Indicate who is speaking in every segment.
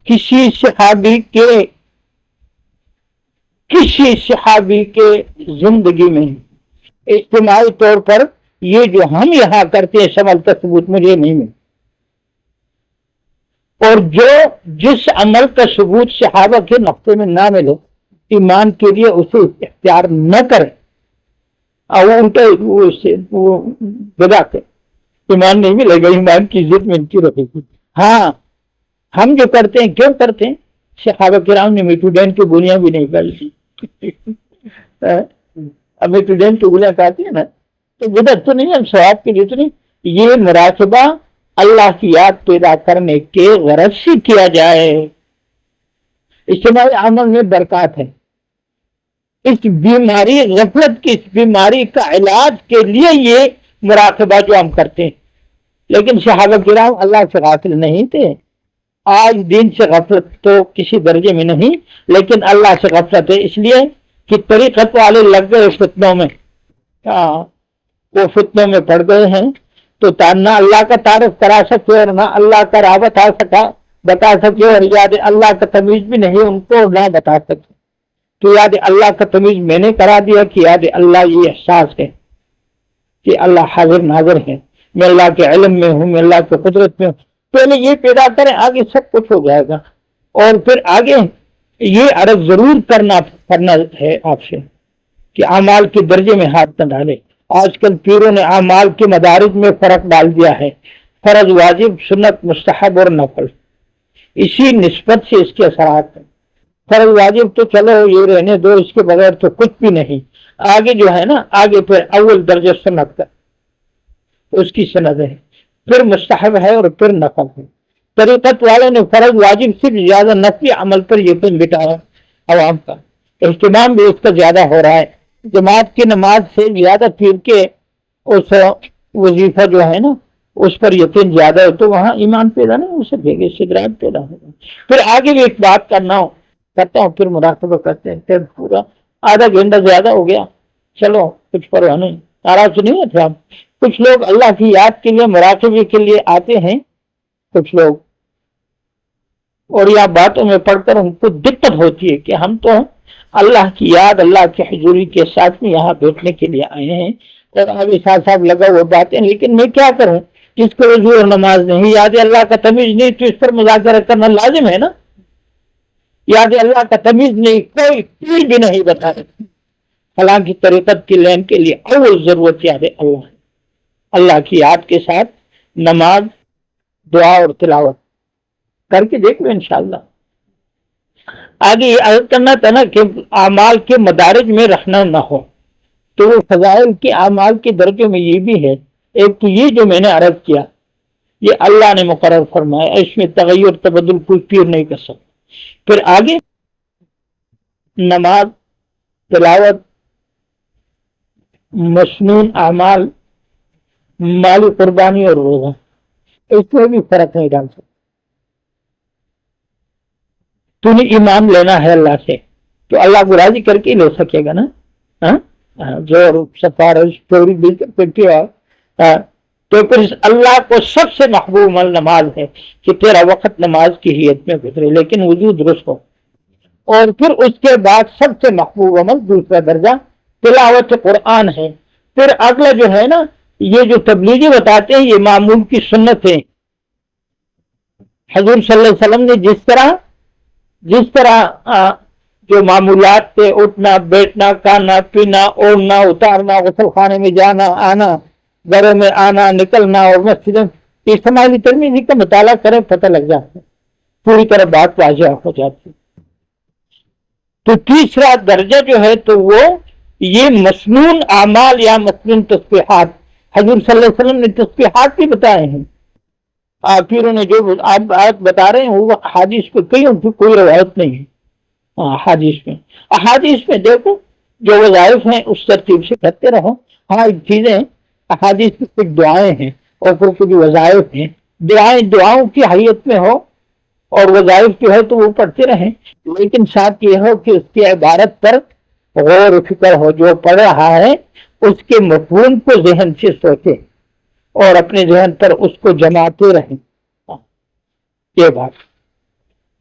Speaker 1: کسی صحابی کے زندگی میں اجتماعی طور پر یہ جو ہم یہاں کرتے ہیں اس عمل کا ثبوت مجھے نہیں ملا، اور جو جس عمل کا ثبوت صحابہ کے نقطے میں نہ ملے ایمان کے لیے اسے اختیار نہ کرے اور وہ الٹا وہ بدا کے ایمان نہیں ملے گا، ایمان کی عزت میں ان کی رہے گی۔ ہاں ہم جو کرتے ہیں کیوں کرتے ہیں؟ صحابہ کرام نے میٹوڈین کی گولیاں بھی نہیں کھائی اب میٹوڈین کی گولیاں کھاتی ہیں نا تو بدعت تو نہیں ہے، ثواب کے لیے تو نہیں، یہ مراقبہ اللہ کی یاد پیدا کرنے کے غرض سے کیا جائے۔ اجتماعی عمل میں برکات ہے، اس بیماری غفلت کی اس بیماری کا علاج کے لیے یہ مراقبہ جو ہم کرتے ہیں، لیکن صحابہ کرام اللہ سے غافل نہیں تھے۔ آج دین سے غفلت تو کسی درجے میں نہیں، لیکن اللہ سے غفلت ہے، اس لیے کہ طریقت والے لگ گئے فتنوں میں، وہ فتنوں میں پڑ گئے ہیں تو نہ اللہ کا تعارف کرا سکے اور نہ اللہ کا راہ بتا سکے، اور یاد اللہ کا تمیز بھی نہیں ان کو نہ بتا سکے۔ تو یاد اللہ کا تمیز میں نے کرا دیا کہ یاد اللہ یہ احساس ہے کہ اللہ حاضر ناظر ہے، میں اللہ کے علم میں ہوں، میں اللہ کے قدرت میں ہوں۔ پہلے یہ پیدا کریں، آگے سب کچھ ہو جائے گا۔ اور پھر آگے یہ عرض ضرور کرنا ہے آپ سے کہ اعمال کے درجے میں ہاتھ نہ ڈالے۔ آج کل پیروں نے اعمال کے مدارج میں فرق ڈال دیا ہے، فرض، واجب، سنت، مستحب اور نفل، اسی نسبت سے اس کے اثرات ہیں۔ فرض واجب تو چلو یہ رہنے دو، اس کے بغیر تو کچھ بھی نہیں۔ آگے جو ہے نا، آگے پھر اول درجہ سنت کا اس کی سند ہے، پھر مستحب ہے اور پھر نفل ہے۔ طریقت والے نے فرض واجب سے زیادہ نفلی عمل پر یقین بٹھایا، عوام کا اہتمام بھی اس کا زیادہ ہو رہا ہے۔ جماعت کی نماز سے زیادہ پیر کے اس وظیفہ جو ہے نا اس پر یقین زیادہ ہے، تو وہاں ایمان پیدا نہیں ہو سکے گا، استدراج پیدا ہوگا۔ پھر آگے بھی ایک بات کرتا ہوں، پھر مراقبہ کرتے ہیں۔ پھر پورا آدھا گھنٹہ زیادہ ہو گیا، چلو کچھ پرواہ نہیں، ناراض نہیں ہے تھا۔ کچھ لوگ اللہ کی یاد کے لیے مراقبے کے لیے آتے ہیں، کچھ لوگ، اور یہ باتوں میں پڑھ کر ان کو دقت ہوتی ہے کہ ہم تو اللہ کی یاد، اللہ کی حضوری کے ساتھ میں یہاں بیٹھنے کے لیے آئے ہیں، اور ابھی ساتھ ساتھ لگا وہ باتیں، لیکن میں کیا کروں، جس کو وضو اور نماز نہیں، یاد اللہ کا تمیز نہیں، تو اس پر مذاکرہ کرنا لازم ہے نا۔ یاد اللہ کا تمیز نہیں، کوئی پیر بھی نہیں بتا سکتی۔ حالانکہ طریقت کی لین کے لیے اول ضرورت یاد اللہ ہے، اللہ کی یاد کے ساتھ نماز، دعا اور تلاوت کر کے دیکھ لو انشاءاللہ۔ آگے یہ عرض کرنا تھا نا کہ اعمال کے مدارج میں رکھنا نہ ہو، تو وہ فضائل کے اعمال کے درجے میں یہ بھی ہے۔ ایک تو یہ جو میں نے عرض کیا، یہ اللہ نے مقرر فرمایا، اس میں تغیر تبدل کوئی پیر نہیں کر سکتا۔ پھر آگے نماز، تلاوت، مسنون اعمال، مالی قربانی اور روزہ، اس میں بھی فرق نہیں ڈال سکتا۔ تو نے ایمان لینا ہے اللہ سے تو اللہ کو راضی کر کے لے سکے گا نا، جو سفارش چوری بھی کرتے ہو، تو پھر اللہ کو سب سے محبوب عمل نماز ہے کہ تیرا وقت نماز کی حیت میں گزرے، لیکن وضو درست ہو۔ اور پھر اس کے بعد سب سے محبوب عمل دوسرا درجہ تلاوت قرآن ہے۔ پھر اگلا جو ہے نا، یہ جو تبلیغی بتاتے ہیں یہ معمول کی سنت ہے۔ حضور صلی اللہ علیہ وسلم نے جس طرح جو معمولات تھے، اٹھنا بیٹھنا، کھانا پینا، اوڑھنا اتارنا، غسل خانے میں جانا آنا، گھروں میں آنا نکلنا، اور مسجد اجتماعی ترمذی کا مطالعہ کریں، پتہ لگ جاتا ہے، پوری طرح بات واضح ہو جاتی ہے۔ تو تیسرا درجہ جو ہے تو وہ یہ مسنون اعمال یا مسنون تسبیحات، حضور صلی اللہ علیہ وسلم نے تسبیحات بھی بتائے ہیں۔ پیروں نے جو آپ آیت بتا رہے ہیں وہ احادیث پہ کئی ان کی کوئی روایت نہیں ہے۔ احادیث میں دیکھو جو وظائف ہیں اس ترتیب سے کرتے رہو۔ ہاں ایک چیزیں احادیث میں کچھ دعائیں ہیں اور پھر کچھ وظائف ہیں، دعاؤں کی حیت میں ہو اور وظائف کی ہو تو وہ پڑھتے رہیں، لیکن ساتھ یہ ہو کہ اس کی عبارت پر غور و فکر ہو، جو پڑھ رہا ہے اس کے مفہوم کو ذہن سے سوچے اور اپنے ذہن پر اس کو جماتے رہیں۔ یہ بات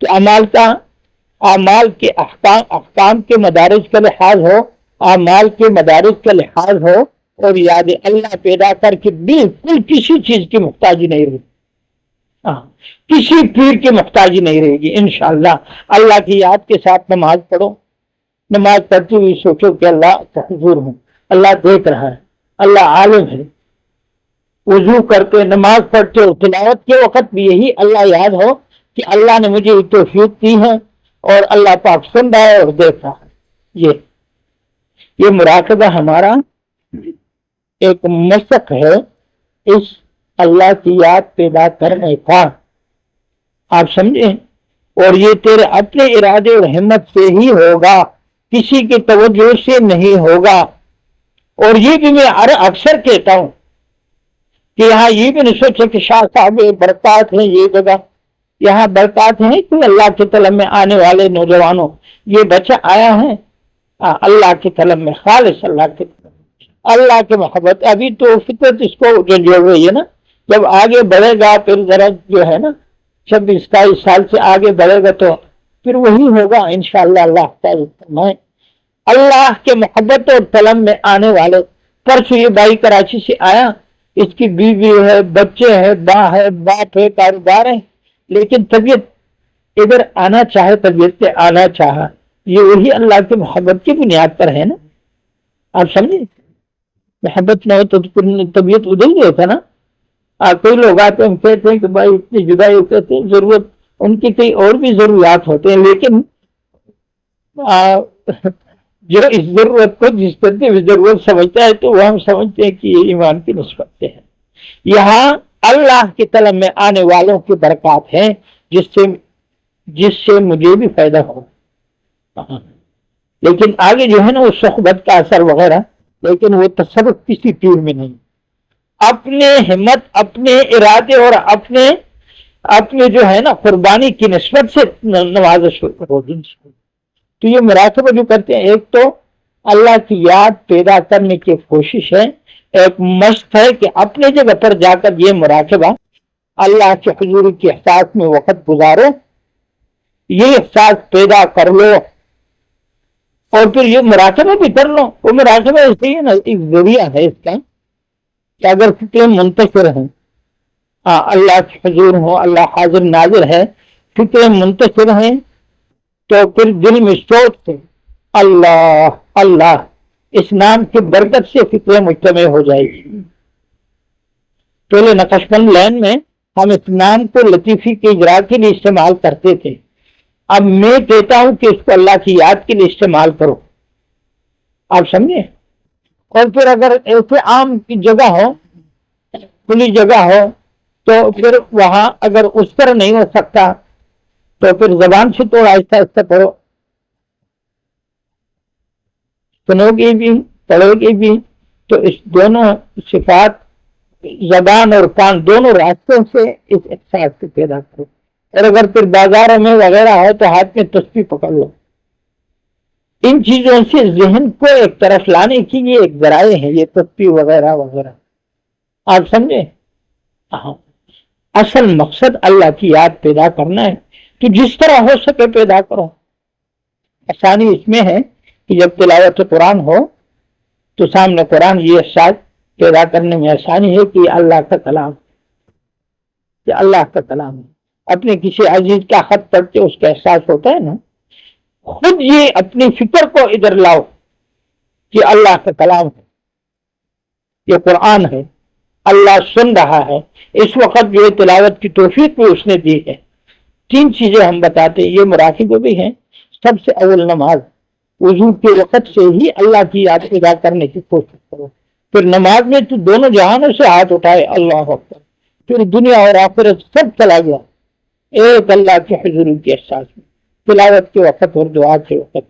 Speaker 1: تو اعمال کے احکام کے مدارج کا لحاظ ہو، اعمال کے مدارج کا لحاظ ہو، اور یاد اللہ پیدا کر کے بالکل کسی چیز کی محتاجی نہیں رہے، کسی پیر کی محتاجی نہیں رہے گی انشاءاللہ۔ اللہ کی یاد کے ساتھ نماز پڑھو، نماز پڑھتے ہوئی سوچو کہ اللہ کا حضور ہوں، اللہ دیکھ رہا ہے، اللہ عالم ہے۔ وضو کرتے، نماز پڑھتے ہو، تلاوت کے وقت بھی یہی اللہ یاد ہو کہ اللہ نے مجھے یہ توفیق دی ہے اور اللہ پاک سن رہا ہے اور دیکھ رہا ہے۔ یہ مراقبہ ہمارا ایک مشق ہے اس اللہ کی یاد پیدا کرنے کا، آپ سمجھیں، اور یہ تیرے اپنے ارادے اور ہمت سے ہی ہوگا، کسی کی توجہ سے نہیں ہوگا۔ اور یہ بھی میں اکثر کہتا ہوں کہ یہاں یہ بھی نہیں سوچے کہ شاہ صاحب برکات ہیں یہ جگہ، یہاں برکات ہیں کہ اللہ کے طلب میں آنے والے نوجوانوں، یہ بچہ آیا ہے اللہ کے طلب میں، خالص اللہ کے طلب، اللہ کے محبت۔ ابھی تو فطرت اس کو جو جوڑ رہی ہے نا، جب آگے بڑھے گا پھر ذرا جو ہے نا 26-27 سال سے آگے بڑھے گا تو پھر وہی ہوگا انشاءاللہ۔ اللہ تعالی فرمائے اللہ کے محبت اور طلب میں آنے والے۔ پرسوں یہ بھائی کراچی سے آیا، اس کی بیوی ہے، بچے ہے، ماں ہے، باپ ہے، کاروبار ہے، لیکن طبیعت ادھر آنا چاہے، طبیعت سے آنا چاہا، یہ وہی اللہ کی محبت کی بنیاد پر ہے نا، آپ سمجھیں۔ محبت نہ ہو تو طبیعت ادھر ہی ہوتا نا۔ کوئی لوگ آتے ہیں کہتے ہیں کہ بھائی اتنی جدائی کہتے ہیں، ضرورت ان کی کئی اور بھی ضروریات ہوتے ہیں، لیکن جو اس ضرورت کو جس طرح ضرورت سمجھتا ہے تو وہ ہم سمجھتے ہیں کہ یہ ایمان کی نسبت سے ہے۔ یہاں اللہ کی طلب میں آنے والوں کی برکات ہیں جس سے مجھے بھی فائدہ ہو، لیکن آگے جو ہے نا وہ صحبت کا اثر وغیرہ، لیکن وہ تصرف کسی پیر میں نہیں۔ اپنے ہمت، اپنے ارادے اور اپنے جو ہے نا قربانی کی نسبت سے نماز شروع کرو۔ تو یہ مراقبہ جو کرتے ہیں، ایک تو اللہ کی یاد پیدا کرنے کی کوشش ہے، ایک مشق ہے کہ اپنے جگہ پر جا کر یہ مراقبہ اللہ کے حضور کے احساس میں وقت گزارو، یہ احساس پیدا کر لو، اور پھر یہ مراقبہ بھی کر لو۔ وہ مراقبہ ایسے ہی نا ایک ذریعہ ہے اس کا کہ اگر فکریں منتشر ہیں، اللہ کے حضور ہو، اللہ حاضر ناظر ہے، فکریں منتشر ہیں، تو پھر دل میں سوچ سے اللہ اللہ اس نام کی برکت سے فکریں مجتمع ہو جائے گی۔ پہلے نقش بند لائن میں ہم اس نام کو لطیفی کے اجرا کے لیے استعمال کرتے تھے، اب میں کہتا ہوں کہ اس کو اللہ کی یاد کے لیے استعمال کرو، آپ سمجھے۔ اور پھر اگر ایسے عام کی جگہ ہو، کھلی جگہ ہو، تو پھر وہاں اگر اس طرح نہیں ہو سکتا تو پھر زبان سے تو آہستہ آہستہ پڑھو، سنو گے بھی پڑھو گے بھی، تو اس دونوں صفات زبان اور کان دونوں راستوں سے اس احساس کو پیدا کرو۔ اور اگر پھر بازاروں میں وغیرہ ہو تو ہاتھ میں تسبیح پکڑ لو۔ ان چیزوں سے ذہن کو ایک طرف لانے کی یہ ایک ذرائع ہے، یہ تسبیح وغیرہ وغیرہ، آپ سمجھے۔ اصل مقصد اللہ کی یاد پیدا کرنا ہے، تو جس طرح ہو سکے پیدا کرو۔ آسانی اس میں ہے کہ جب تلاوت قرآن ہو تو سامنے قرآن، یہ احساس پیدا کرنے میں آسانی ہے کہ یہ اللہ کا کلام، یہ اللہ کا کلام ہے۔ اپنے کسی عزیز کا خط پڑھتے اس کا احساس ہوتا ہے نا، خود یہ اپنی فکر کو ادھر لاؤ کہ اللہ کا کلام ہے، یہ قرآن ہے، اللہ سن رہا ہے، اس وقت جو تلاوت کی توفیق بھی اس نے دی ہے۔ تین چیزیں ہم بتاتے ہیں، یہ مراقبہ بھی ہیں۔ سب سے اول نماز، وضو کے وقت سے ہی اللہ کی یاد پیدا کرنے کی کوشش کرو۔ پھر نماز میں تو دونوں جہانوں سے ہاتھ اٹھائے، اللہ اکبر، پھر دنیا اور آخرت سب چلا گیا ایک اللہ کے حضور کے احساس میں، تلاوت کے وقت اور دعا کے وقت،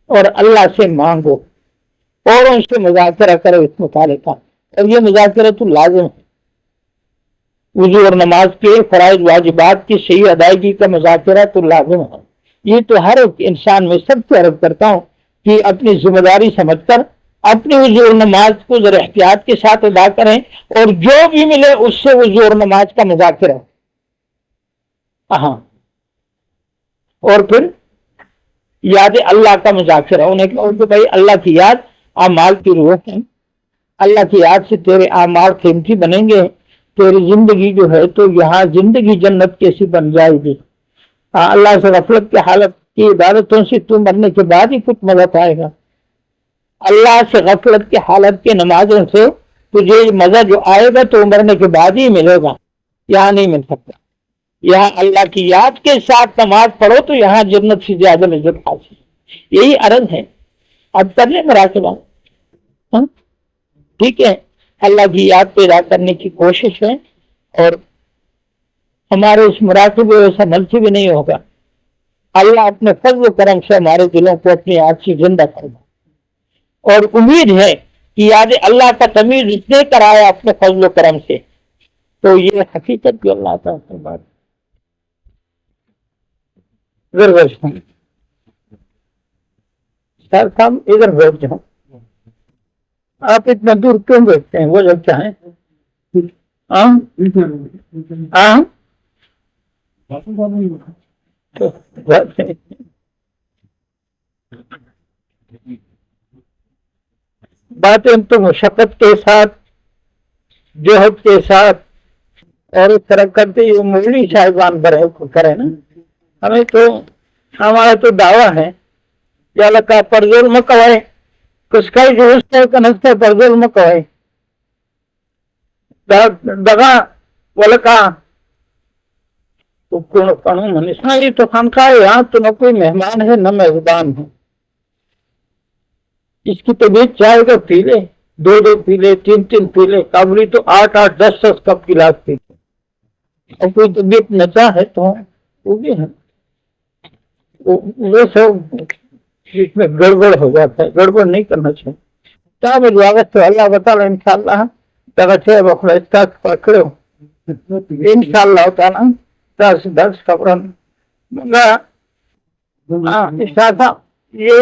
Speaker 1: اور اللہ سے مانگو اور ان سے مذاکرہ کرو اس مطالعے کا، اور یہ مذاکرہ تو لازم ہے۔ وضو اور نماز کے فرائض واجبات کی صحیح ادائیگی کا مذاکرہ تو لازم ہے۔ یہ تو ہر ایک انسان میں سب سے عرض کرتا ہوں کہ اپنی ذمہ داری سمجھ کر اپنی وضو اور نماز کو ذرا احتیاط کے ساتھ ادا کریں، اور جو بھی ملے اس سے وضو اور نماز کا مذاکرہ۔ اور پھر یاد اللہ کا مذاکرہ، انہیں کہا کہ بھائی اللہ کی یاد اعمال کی روح ہے، اللہ کی یاد سے تیرے اعمال قیمتی بنیں گے، تیری زندگی جو ہے تو یہاں زندگی جنت کیسی بن جائے گی۔ اللہ سے غفلت کی حالت کی عبادتوں سے تو مرنے کے بعد ہی کچھ مزہ پائے گا، اللہ سے غفلت کی حالت کی نمازوں سے تجھے مزہ جو آئے گا تو مرنے کے بعد ہی ملے گا، یہاں نہیں مل سکتا۔ یہاں اللہ کی یاد کے ساتھ نماز پڑھو تو یہاں جنت سے زیادہ لذت حاصل، یہی عرض ہے۔ اب کر لیں مراقبہ، ٹھیک ہے، اللہ کی یاد پیدا کرنے کی کوشش ہے، اور ہمارے اس مراقبے سے ملتی بھی نہیں ہوگا، اللہ اپنے فضل و کرم سے ہمارے دلوں کو اپنی یاد سے زندہ کرے، اور امید ہے کہ یاد اللہ کا تمیز اس نے کرایا اپنے فضل و کرم سے، تو یہ حقیقت بھی اللہ تعالیٰ بات ادھر بیٹھ جاؤں سر صاحب، ادھر بیٹھ جاؤں، آپ اتنا دور کیوں بیٹھتے ہیں؟ وہ جب چاہیں باتیں تو مشقت کے ساتھ، جوہد کے ساتھ اور اس طرح کرتے یہ مغلی صاحبان کرے نا، ہمیں تو ہمارا تو دعویٰ ہے یا لکا پر ظلم کوئے کس کا جو ہے کنستے پر ظلم کوئے دگا ولکا تو قانون یہ تو خانقاہ یہاں تو نہ کوئی مہمان ہے نہ میزبان ہے، اس کی طبیعت چاہے گا پی لے، دو پی لے، تین پی لے، کابلی تو 8 10 کپ گلاس پی لے، اور کوئی طبیعت نچا ہے تو وہ بھی ہے، وہ سب اس میں گڑبڑ ہو جاتا ہے، گڑبڑ نہیں کرنا چاہیے۔ تاب الواقت تو اللہ بتالا انشاءاللہ تغچے بخلا استاک پکڑو انشاءاللہ تعالیٰ درس خبرن مگا اشارہ یہ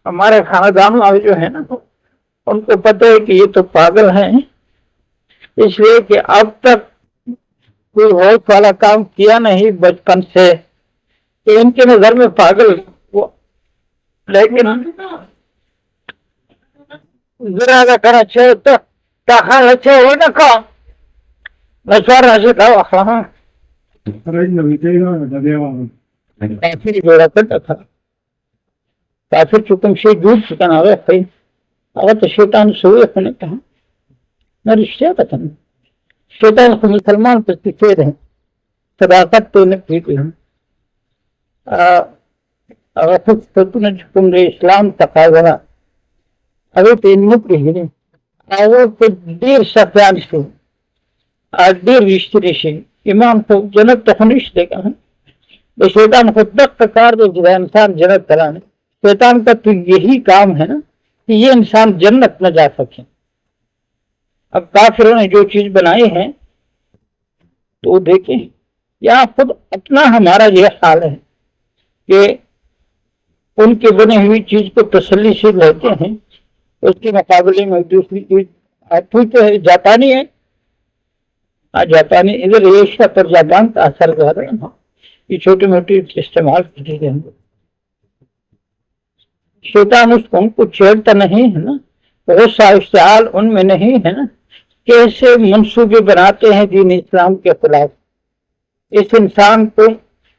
Speaker 1: ہمارے خاندان والے جو ہے نا ان کو پتہ ہے کہ یہ تو پاگل ہیں، اس لیے کہ اب تک کوئی ہوش والا کام کیا نہیں بچپن سے، تو ان کے نظر میں پاگل وہ، لیکن ذرا کرنا چاہیے تو تاخان اچھے ہو نہ کھا نشوار نشے کھا ہاں کافر جوڑا کرتا تھا، کافر چکم سے جھوٹ چکن آگے خیل اگر تو شیطان سوئے ہونے کہا نہ رشتہ پتہ نہیں، شیطان کو مسلمان پر سفید ہے، صداقت تو انہیں ٹھیک ہے، اگر تو نے حکم دے اسلام تقاضا اگر تو ان مکر ہی اگر تو دیر سفیان سے دیر رشتے سے امام کو جنت تخنش دے گا، تو شیطان خود تک کار دے جائے انسان جنت کرانے، شیطان کا تو یہی کام ہے نا کہ یہ انسان جنت نہ جا سکے۔ اب کافروں نے جو چیز بنائی ہے تو دیکھیں یہاں خود اپنا ہمارا یہ حال ہے کہ ان کے بنے ہوئی چیز کو تسلی سے لیتے ہیں، اس کے مقابلے میں دوسری چیز پوچھتے ہیں جاپانی ہے، جاپانی ادھر ایشیا پر جاپان کا اثر زیادہ ہے، یہ چھوٹی موٹی استعمال کی گئی، شیطان اس کو ان کو چھیڑتا نہیں ہے نا، بہت سا اشتعال ان میں نہیں ہے نا، کیسے منصوبے بناتے ہیں دین اسلام کے خلاف، اس انسان کو،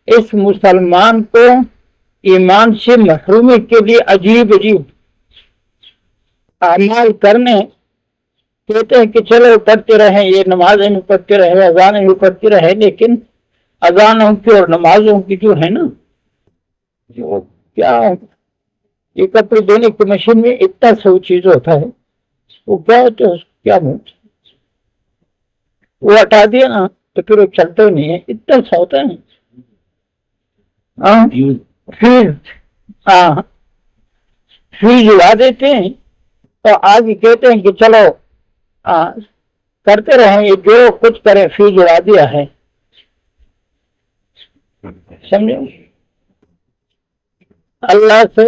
Speaker 1: اس مسلمان کو ایمان سے محرومی کے لیے عجیب اعمال کرنے، کہتے ہیں کہ چلو پڑھتے رہیں، یہ نمازیں بھی پڑھتے رہے، اذانیں بھی پڑھتے رہے، لیکن اذانوں کی اور نمازوں کی جو ہے نا جو کیا یہ کپڑے دھونے کی مشین میں اتنا سو چیز ہوتا ہے، وہ کیا ہوتا ہے کیا وہ ہٹا دیا نا تو پھر وہ چلتا ہی نہیں ہے، اتنا سا ہوتا ہے، فیوز اڑا دیتے ہیں تو آگے کہتے ہیں کہ چلو کرتے رہیں، یہ جو کچھ کرے فیوز اڑا دیا ہے، سمجھے؟ اللہ سے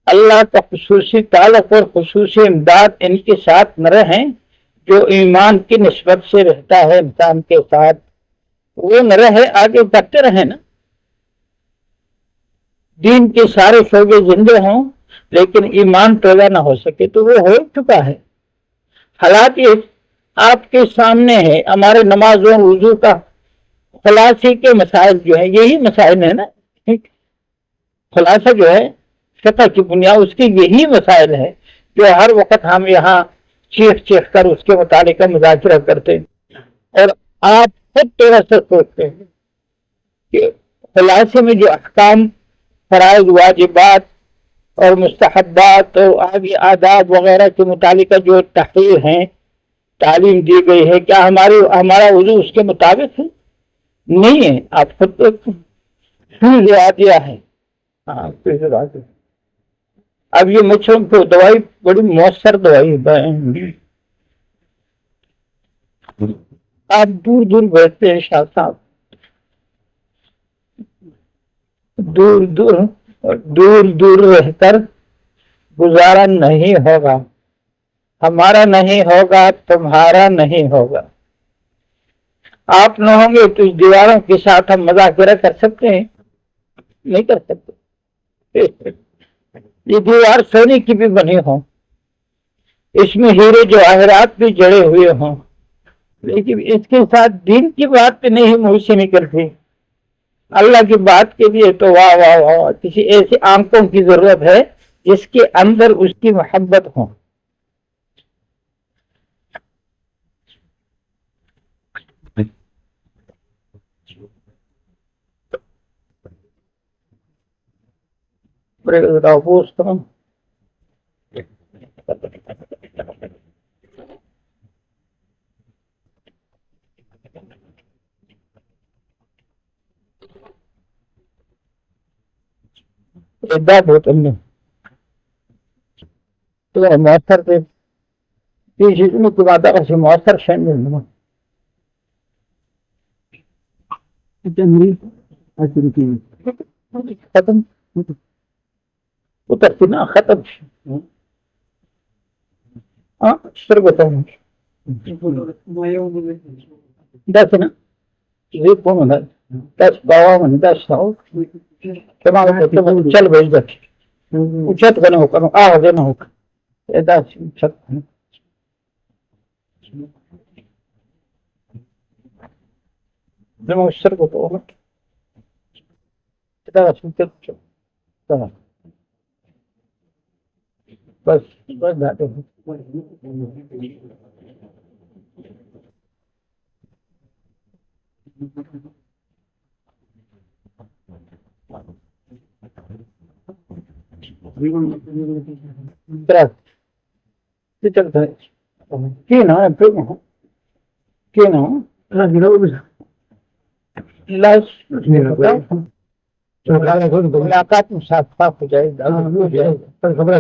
Speaker 1: اللہ کا خصوصی تعلق اور خصوصی امداد ان کے ساتھ نہ رہیں جو ایمان کی نسبت سے رہتا ہے انسان کے ساتھ، وہ نہ رہے، آگے بڑھتے رہیں نا، دین کے سارے شعبے زندے ہوں لیکن ایمان پیدا نہ ہو سکے تو وہ ہو چکا ہے۔ حالات یہ آپ کے سامنے ہے، ہمارے نمازوں وضو کا خلاصے کے مسائل جو ہیں یہی مسائل ہیں نا، خلاصہ جو ہے فقہ کی بنیاد اس کی یہی مسائل ہے جو ہر وقت ہم یہاں چیخ چیخ کر اس کے متعلق مذاکرہ کرتے ہیں، اور آپ خود تھوڑا سا سوچتے ہیں کہ خلاصے میں جو احکام، فرائض، واجبات اور مستحبات اور آبی آداب وغیرہ کے متعلقہ جو تحریر ہیں، تعلیم دی گئی ہے، کیا ہمارا وضو اس کے مطابق ہے؟ نہیں ہے۔ آپ خود لوا دیا ہے۔ ہاں اب یہ مچھروں کو دوائی بڑی مؤثر دوائی ہے۔ آپ دور دور بیٹھتے ہیں شاہ صاحب، دور دور رہ کر گزارا نہیں ہوگا، ہمارا نہیں ہوگا، تمہارا نہیں ہوگا۔ آپ نہ ہوں گے تو اس دیواروں کے ساتھ ہم مذاکرہ کر سکتے ہیں؟ نہیں کر سکتے۔ یہ دیوار سونے کی بھی بنی ہوں، اس میں ہیرے جواہرات بھی جڑے ہوئے ہوں، لیکن اس کے ساتھ دین کی بات نہیں منہ سے نکلتی۔ اللہ کی بات کے لیے تو واہ واہ واہ، کسی ایسی آنکھوں کی ضرورت ہے جس کے اندر اس کی محبت ہو۔ مؤثر تھے مؤثر شامل ختم اترتی نا ختم سر بتاؤں دس نا یہ کون ہے 10 52 10 چل بھائی بیٹھ اچت کرنا ہو کرو آ دینا ہو دس سر کو تو بس بس جاتے ہیں چلتا ہے کی نا کی نا ملاقات میں صاف صاف ہو جائے گا خبر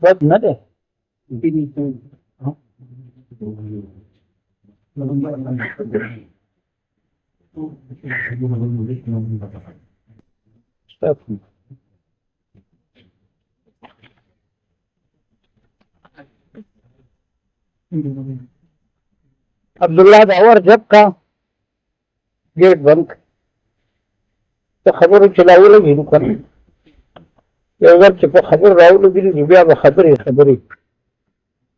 Speaker 1: بہت نہ دے عبداللہ داور جب کا گیٹ بند تو خبر چلاو لگی نکل اگر چپا خبر راو لگی بیا بخبری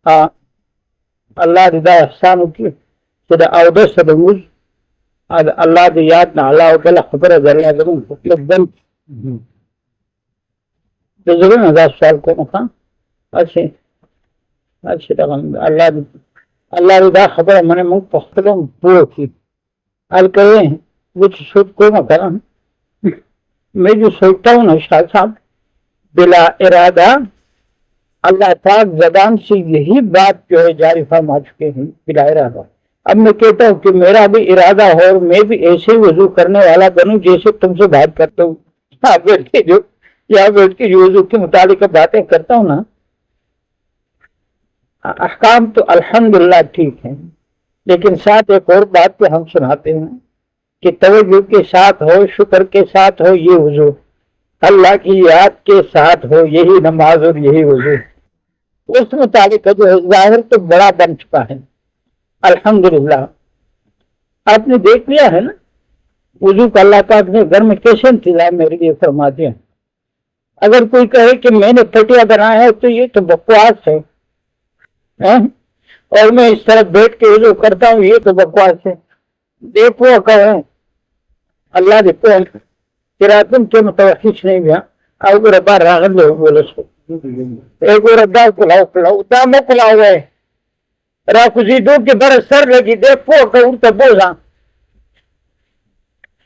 Speaker 1: ہاں اللہ دا احسان کی سدا اودس سدموز اللہ دی یاد نہ اللہ وکلا خبر ذریعہ ضرور مطلب بند تو ضرور 1000 سال کو مکان اچھے اللہ دا خبر میں نے منہ پختلوں پورو کی الکوے ہیں وہ سوچ کو نہ کرا میں جو سوچتا ہوں نا شاہ صاحب بلا ارادہ اللہ پاک زبان سے یہی بات جو ہے جاری فرما چکے ہیں بلا ارادہ۔ اب میں کہتا ہوں کہ میرا بھی ارادہ ہو اور میں بھی ایسے وضو کرنے والا بنوں جیسے تم سے بات کرتا ہوں، بیٹھ کے جو وضو کے متعلق باتیں کرتا ہوں نا، احکام تو الحمدللہ ٹھیک ہیں، لیکن ساتھ ایک اور بات پہ ہم سناتے ہیں کہ توجہ کے ساتھ ہو، شکر کے ساتھ ہو یہ وضو، اللہ کی یاد کے ساتھ ہو، یہی نماز اور یہی وضو، اس مطابق جو ہے ظاہر تو بڑا بن چکا ہے الحمدللہ۔ آپ نے دیکھ لیا ہے نا وضو کا اللہ پاک نے گھر میں کیسے انتظام میرے لیے فرما دیا۔ اگر کوئی کہے کہ میں نے پھٹیا بنایا ہے تو یہ تو بکواس ہے، اور میں اس طرح بیٹھ کے وضو کرتا ہوں، یہ تو بکواس ہے۔ دیکھو کہ اللہ دیکھو تیرا تم کے متوحش نہیں گیا اور ربا راغل لے بولو سو ایک ربا کلاو کلاو دامو کلاو ہے راکوزی دو کے بر سر لگی دیکھو کہ ان کا بوزا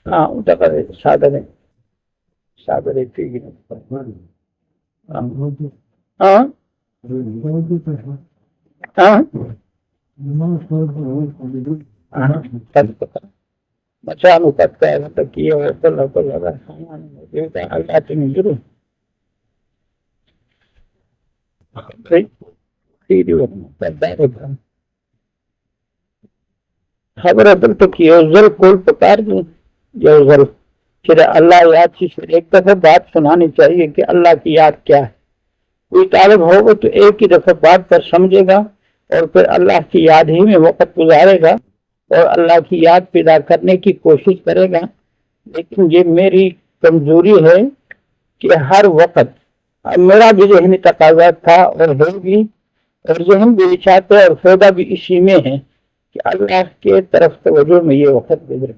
Speaker 1: ہاں ان کا کرے سادہ نہیں سادہ رہتی گی ہاں ہاں مچانو کرتا ہے تو کیا ہے تو اللہ کو لگا دیوتا اللہ تمہیں ضرور خبر ادل تو کیا ذل کول پکار دوں جو ذل پھر اللہ یاد سے ایک دفعہ بات سنانی چاہیے کہ اللہ کی یاد کیا ہے۔ کوئی طالب ہوگا تو ایک ہی دفعہ بات پر سمجھے گا اور پھر اللہ کی یاد ہی میں وقت گزارے گا اور اللہ کی یاد پیدا کرنے کی کوشش کرے گا۔ لیکن یہ میری کمزوری ہے کہ ہر وقت میرا بھی ذہنی تقاضا تھا اور ہے بھی، اور ذہن بھی چاہتے اور فائدہ بھی اسی میں ہے کہ اللہ کے طرف توجہ میں یہ وقت گزرے۔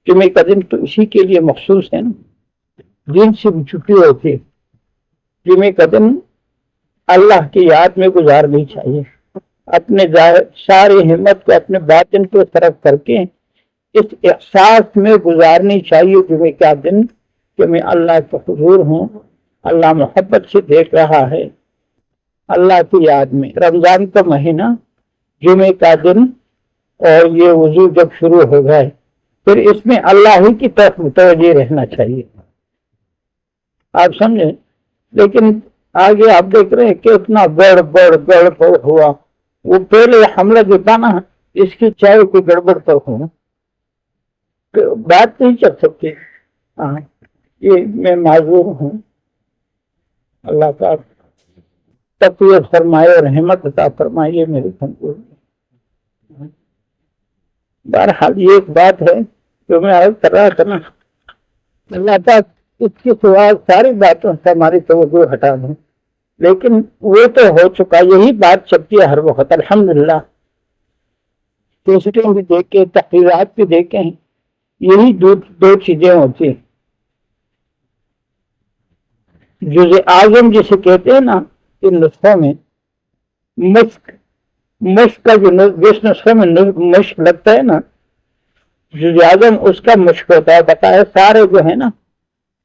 Speaker 1: جمعے کا دن تو اسی کے لیے مخصوص ہے نا، دن سے بھی چھٹی ہوتی ہے۔ جمعے کا دن اللہ کی یاد میں گزارنی چاہیے، اپنے ساری ہمت کو اپنے باطن کو طرف کر کے اس احساس میں گزارنی چاہیے جمعے کا دن کہ میں اللہ کے حضور ہوں، اللہ محبت سے دیکھ رہا ہے، اللہ کی یاد میں۔ رمضان کا مہینہ، جمعے کا دن اور یہ وضو جب شروع ہو گئے پھر اس میں اللہ ہی کی طرف متوجہ رہنا چاہیے، آپ سمجھیں۔ لیکن آگے آپ دیکھ رہے ہیں کہ اتنا گڑبڑ ہوا، وہ پہلے حملہ جو تھا نا اس کی چاہے کوئی گڑبڑ تو ہو بات نہیں چل سکتی۔ ہاں یہ میں معذور ہوں، اللہ کا تقویت فرمائے اور ہمت عطا فرمائے میرے کمزور۔ بہرحال یہ ایک بات ہے جو میں عرض کر رہا تھا نا، اللہ پاک اس کے سوا ساری باتوں سے ہماری توجہ ہٹا دیں، لیکن وہ تو ہو چکا، یہی بات چلتی ہے ہر وقت الحمدللہ۔ کیسٹیں بھی دیکھیں، تقریرات بھی دیکھیں، یہی دو چیزیں ہوتی ہیں۔ جزء اعظم جسے کہتے ہیں نا ان نسخوں میں مشق کا جو جس نسخے میں مشق لگتا ہے نا جزء اعظم اس کا مشق ہوتا ہے، بتایا سارے جو ہے نا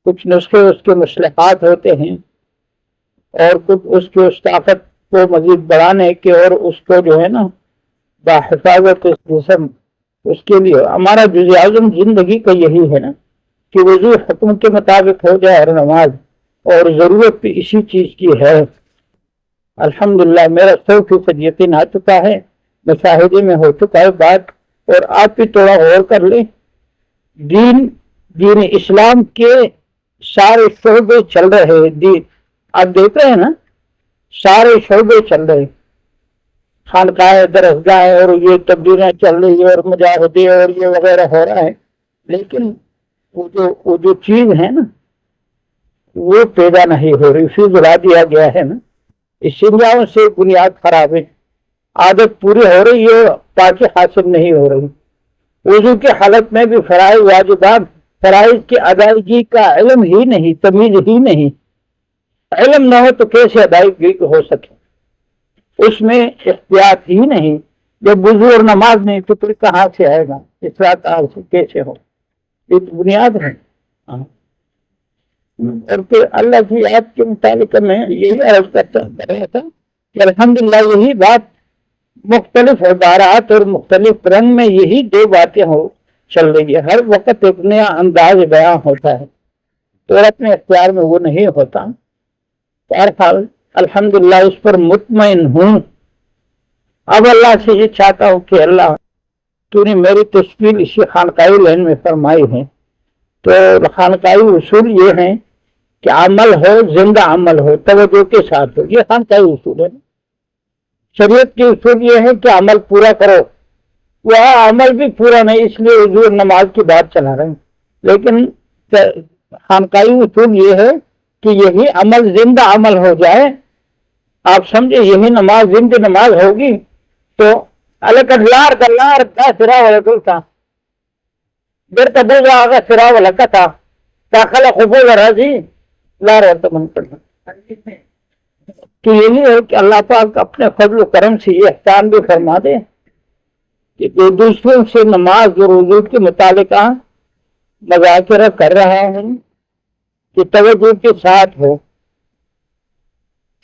Speaker 1: کچھ نسخے اس کے مصلحات ہوتے ہیں اور کچھ اس کی اس طاقت کو مزید بڑھانے کے اور اس کو جو ہے نا باحفاظت جسم اس کے لیے ہمارا جزء اعظم زندگی کا یہی ہے نا کہ وضو حکم کے مطابق ہو جائے اور نماز، اور ضرورت بھی اسی چیز کی ہے۔ الحمدللہ میرا 100% یقین آ چکا ہے، مشاہدے میں ہو چکا ہے بات، اور آپ بھی تھوڑا غور کر لیں۔ دین اسلام کے سارے شعبے چل رہے ہیں، دین آپ دیکھ رہے ہیں نا سارے شعبے چل رہے، خانقاہ درسگاہ اور یہ تبدیلیاں چل رہی ہے اور مجاہدے اور یہ وغیرہ ہو رہا ہے، لیکن وہ جو چیز ہے نا وہ پیدا نہیں ہو رہی، اسے جلا دیا گیا ہے نا، اس سنجاؤں سے بنیاد خراب ہے، عادت پوری ہو رہی ہے، پاکی حاصل نہیں ہو رہی۔ وضو کی حالت میں بھی فرائض واجبات فرائض کی ادائیگی کا علم ہی نہیں، تمیز ہی نہیں، علم نہ ہو تو کیسے ادائیگی ہو سکے، اس میں احتیاط ہی نہیں، جب وضو اور نماز نہیں تو پھر کہاں سے آئے گا، اصلاح سے کیسے ہو، یہ تو بنیاد ہے۔ اور پھر اللہ کی یاد کے متعلق میں یہی عرض کرتا رہا تھا کہ الحمدللہ یہی بات مختلف عبارات اور مختلف رنگ میں یہی دو باتیں چل رہی ہے، ہر وقت ایک نیا انداز بیان ہوتا ہے تو اپنے اختیار میں وہ نہیں ہوتا۔ بہرحال الحمدللہ اس پر مطمئن ہوں۔ اب اللہ سے یہ چاہتا ہوں کہ اللہ تو نے میری تشکیل اسی خانقاہی لائن میں فرمائی ہے، تو خانقاہی اصول یہ ہیں کہ عمل ہو، زندہ عمل ہو، توجہ کے ساتھ ہو. یہ خان کا اصول ہے. شریعت کے اصول یہ ہے کہ عمل پورا کرو. وہ عمل بھی پورا نہیں، اس لیے حضور نماز کی بات چلا رہے ہیں. لیکن خانقاہی اصول یہ ہے کہ یہی عمل زندہ عمل ہو جائے. آپ سمجھے، یہی نماز زندہ نماز ہوگی تو لار کا لار کا سرا والا تھا دیر کا دل کا سرا والا کا تھا داخلہ قبول راضی لار من پڑنا. تو یہی ہے کہ اللہ پاک اپنے فضل و کرم سے یہ احسان بھی فرما دے کہ جو دوسروں سے نماز اور وضو کے متعلق مذاکرہ کر رہا ہوں کہ توجہ کے ساتھ ہو،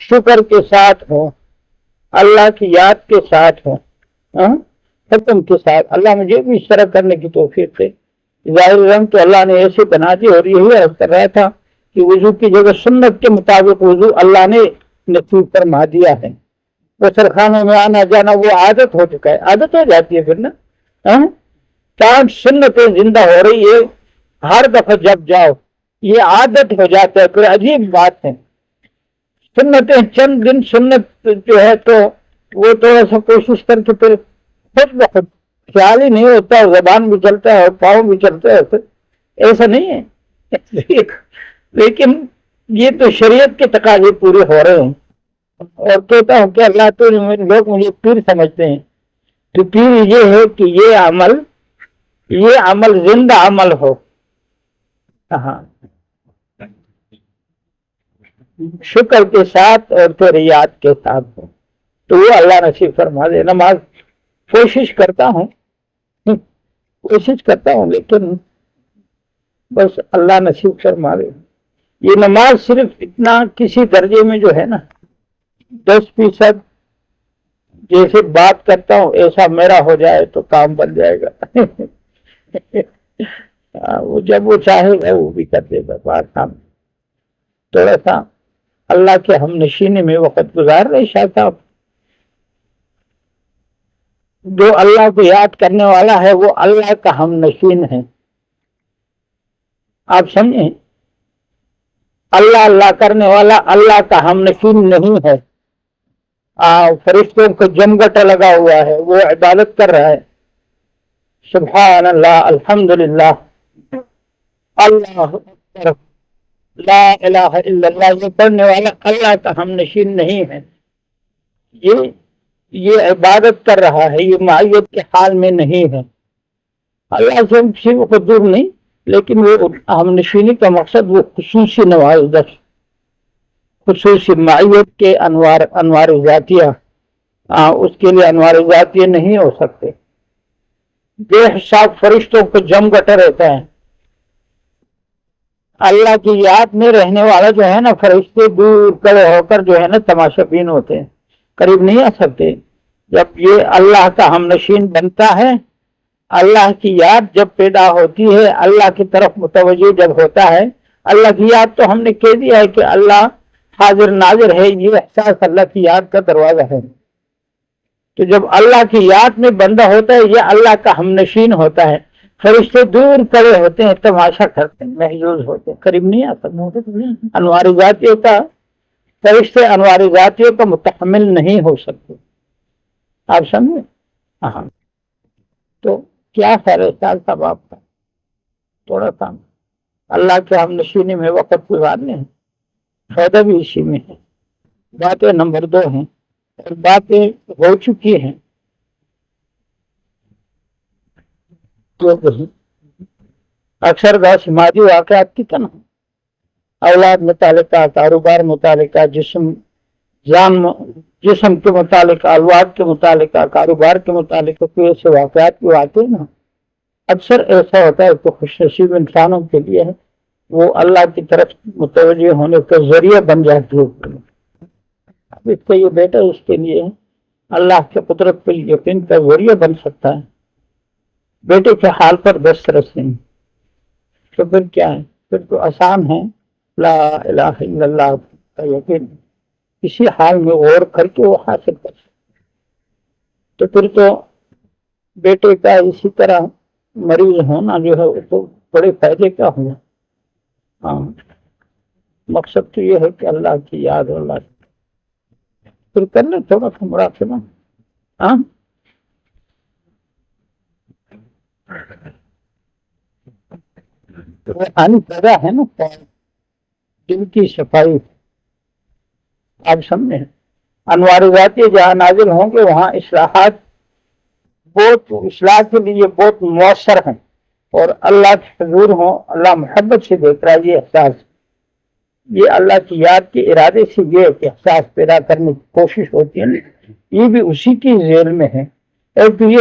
Speaker 1: شکر کے ساتھ ہو، اللہ کی یاد کے ساتھ ہو، حکم کے ساتھ. اللہ مجھے بھی اس طرح کرنے کی توفیق دے. ظاہر رنگ تو اللہ نے ایسے بنا دی. اور یہی عرض کر رہا تھا کہ وضو کی جگہ سنت کے مطابق وضو اللہ نے نصیب فرما دیا ہے. وہ سرخانوں میں آنا جانا وہ عادت ہو چکا ہے، عادت ہو جاتی ہے پھر نا. چاند سنتیں زندہ ہو رہی ہے ہر دفعہ جب جاؤ، یہ عادت ہو جاتا ہے. پھر عجیب بات ہے، سنتیں چند دن سنت جو ہے تو وہ تھوڑا سا کوشش کر کے پھر خود بخود خیال ہی نہیں ہوتا، زبان بھی چلتا ہے اور پاؤں بھی چلتا ہے. پھر ایسا نہیں ہے. لیکن یہ تو شریعت کے تقاضے پورے ہو رہے ہیں. اور کہتا ہوں کہ اللہ تو لوگ مجھے پیر سمجھتے ہیں. تو پیر یہ ہے کہ یہ عمل زندہ عمل ہو. ہاں، شکر کے ساتھ اور پھر یاد کے ساتھ ہو تو وہ اللہ نصیب فرما دے. نماز کوشش کرتا ہوں لیکن بس اللہ نصیب فرما دے. یہ نماز صرف اتنا کسی درجے میں جو ہے نا 10% جیسے بات کرتا ہوں ایسا میرا ہو جائے تو کام بن جائے گا. وہ جب وہ چاہے گا وہ بھی کر دے گا. بات کام تھوڑا سا اللہ کے ہم نشینے میں وقت گزار رہے. شاہ صاحب جو اللہ کو یاد کرنے والا ہے وہ اللہ کا ہم نشین ہے. آپ سمجھیں، اللہ کرنے والا اللہ کا ہم نشین نہیں ہے. فرشتوں کو جمگٹا لگا ہوا ہے، وہ عبادت کر رہا ہے. سبحان اللہ، الحمدللہ، اللہ اکبر، لا الہ الا اللہ، یہ پڑھنے والا اللہ کا ہم نشین نہیں ہے. یہ عبادت کر رہا ہے، یہ معیت کے حال میں نہیں ہے. اللہ سے وہ دور نہیں، لیکن وہ ہم نشینی کا مقصد وہ خصوصی نوازش، خصوصی معیت کے انوار ذاتیہ، اس کے لیے انوار ذاتیہ نہیں ہو سکتے. بے حساب فرشتوں کو جم گٹا رہتا ہے. اللہ کی یاد میں رہنے والا جو ہے نا، فرشتے دور کھڑے ہو کر جو ہے نا تماشا بین ہوتے ہیں، قریب نہیں آ سکتے. جب یہ اللہ کا ہم نشین بنتا ہے، اللہ کی یاد جب پیدا ہوتی ہے، اللہ کی طرف متوجہ جب ہوتا ہے، اللہ کی یاد تو ہم نے کہہ دیا ہے کہ اللہ حاضر ناظر ہے. یہ احساس اللہ کی یاد کا دروازہ ہے. تو جب اللہ کی یاد میں بندہ ہوتا ہے، یہ اللہ کا ہم نشین ہوتا ہے. فرشتے دور کھڑے ہوتے ہیں، تماشا کرتے ہیں، محظوظ ہوتے ہیں، قریب نہیں آ سکتے. انوار ذاتیہ کا فرشتے انوار ذاتیہ کا متحمل نہیں ہو سکتے. آپ سمجھے؟ ہاں. تو کیا خیر ہے صاحب آپ کا، تھوڑا سا اللہ کے ہم نشینی میں وقت گزارنے ہیں. فائدہ بھی اسی میں ہے. باتیں نمبر 2 ہیں اور باتیں ہو چکی ہیں. تو اکثر سماجی واقعات کی طرح اولاد متعلقہ، کاروبار متعلقہ، جسم کے متعلق، اولاد کے متعلقہ، کاروبار کے متعلق کوئی ایسے واقعات بھی آتے ہیں نا، اکثر ایسا ہوتا ہے کہ خوش نصیب انسانوں کے لیے وہ اللہ کی طرف متوجہ ہونے کا ذریعہ بن جاتی ہے. اب اس کا یہ بیٹا اس کے لیے اللہ کے قدرت پر یقین کا ذریعہ بن سکتا ہے. بیٹے کے حال پر دسترس نہیں تو پھر کیا ہے؟ پھر تو آسان ہے لا الہ الا اللہ کا یقین کسی حال میں غور کر کے وہ حاصل کر سکتے. تو پھر تو بیٹے کا اسی طرح مریض ہونا جو ہے وہ تو بڑے فائدے کا ہونا. ہاں، مقصد تو یہ ہے کہ اللہ کی یاد ہو، اللہ پھر کر لیں تھوڑا سا مراقبہ. ہاں روحانی پیدا ہے نا، دل کی صفائی. آپ سمجھیں انوار ذاتی جہاں نازل ہوں گے وہاں اصلاحات بہت، اصلاح کے لیے بہت مؤثر ہیں، اور اللہ کے حضور ہوں، اللہ محبت سے دیکھ رہا ہے. یہ احساس، یہ اللہ کی یاد کے ارادے سے یہ احساس پیدا کرنے کی کوشش ہوتی ہے، یہ بھی اسی کی ذیل میں ہے. ایک تو یہ